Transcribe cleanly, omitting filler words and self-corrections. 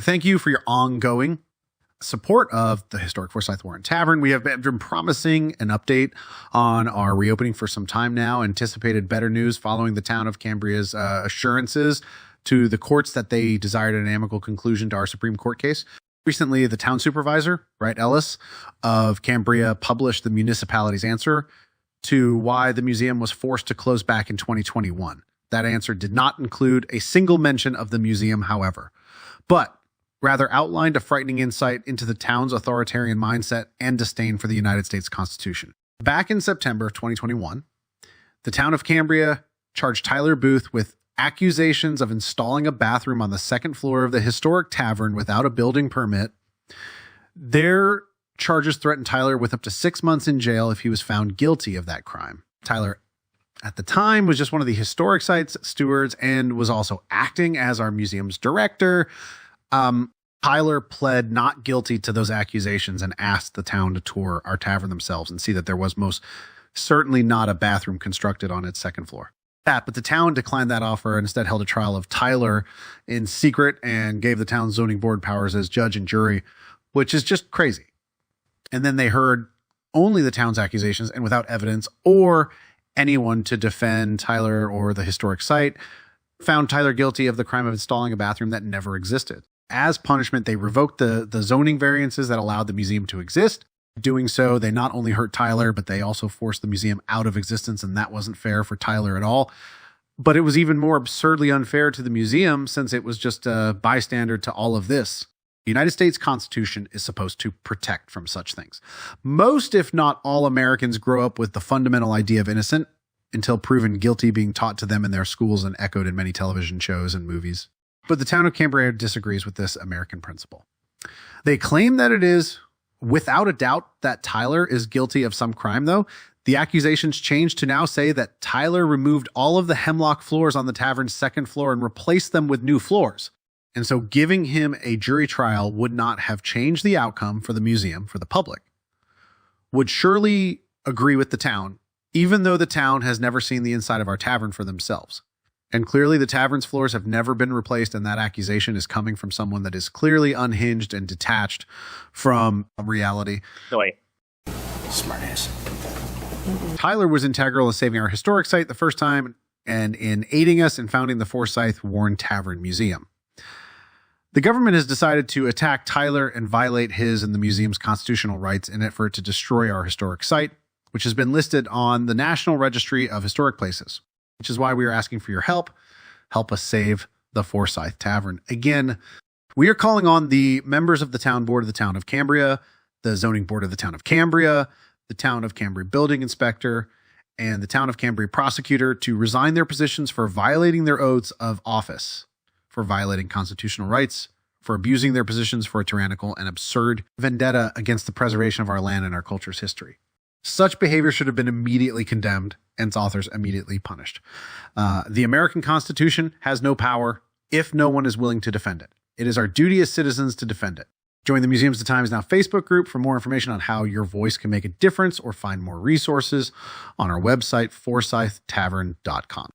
Thank you for your ongoing support of the historic Forsyth Tavern. We have been promising an update on our reopening for some time now, anticipated better news following the town of Cambria's assurances to the courts that they desired an amicable conclusion to our Supreme Court case. Recently, the town supervisor, Wright Ellis of Cambria, published the municipality's answer to why the museum was forced to close back in 2021. That answer did not include a single mention of the museum, however, but rather outlined a frightening insight into the town's authoritarian mindset and disdain for the United States Constitution. Back in September of 2021, the town of Cambria charged Tyler Booth with accusations of installing a bathroom on the second floor of the historic tavern without a building permit. Their charges threatened Tyler with up to 6 months in jail if he was found guilty of that crime. Tyler, at the time, was just one of the historic sites stewards and was also acting as our museum's director. Tyler pled not guilty to those accusations and asked the town to tour our tavern themselves and see that there was most certainly not a bathroom constructed on its second floor. But the town declined that offer and instead held a trial of Tyler in secret and gave the town's zoning board powers as judge and jury, which is just crazy. And then they heard only the town's accusations and without evidence or anyone to defend Tyler or the historic site, found Tyler guilty of the crime of installing a bathroom that never existed. As punishment, they revoked the zoning variances that allowed the museum to exist. Doing so, they not only hurt Tyler, but they also forced the museum out of existence, and that wasn't fair for Tyler at all. But it was even more absurdly unfair to the museum since it was just a bystander to all of this. The United States Constitution is supposed to protect from such things. Most, if not all, Americans grow up with the fundamental idea of innocent until proven guilty being taught to them in their schools and echoed in many television shows and movies. But the town of Cambria disagrees with this American principle. They claim that it is, without a doubt, that Tyler is guilty of some crime, though. The accusations changed to now say that Tyler removed all of the hemlock floors on the tavern's second floor and replaced them with new floors. And so giving him a jury trial would not have changed the outcome for the museum, for the public. Would surely agree with the town, even though the town has never seen the inside of our tavern for themselves. And clearly the tavern's floors have never been replaced, and that accusation is coming from someone that is clearly unhinged and detached from reality. Wait. Smart ass. Tyler was integral in saving our historic site the first time and in aiding us in founding the Forsyth Tavern Museum. The government has decided to attack Tyler and violate his and the museum's constitutional rights in an effort to destroy our historic site, which has been listed on the National Registry of Historic Places, which is why we are asking for your help. Help us save the Forsyth Tavern. Again, we are calling on the members of the town board of the town of Cambria, the zoning board of the town of Cambria, the town of Cambria building inspector, and the town of Cambria prosecutor to resign their positions for violating their oaths of office, for violating constitutional rights, for abusing their positions for a tyrannical and absurd vendetta against the preservation of our land and our culture's history. Such behavior should have been immediately condemned and its authors immediately punished. The American Constitution has no power if no one is willing to defend it. It is our duty as citizens to defend it. Join the Museums of Times Now Facebook group for more information on how your voice can make a difference or find more resources on our website, forsythtavern.com.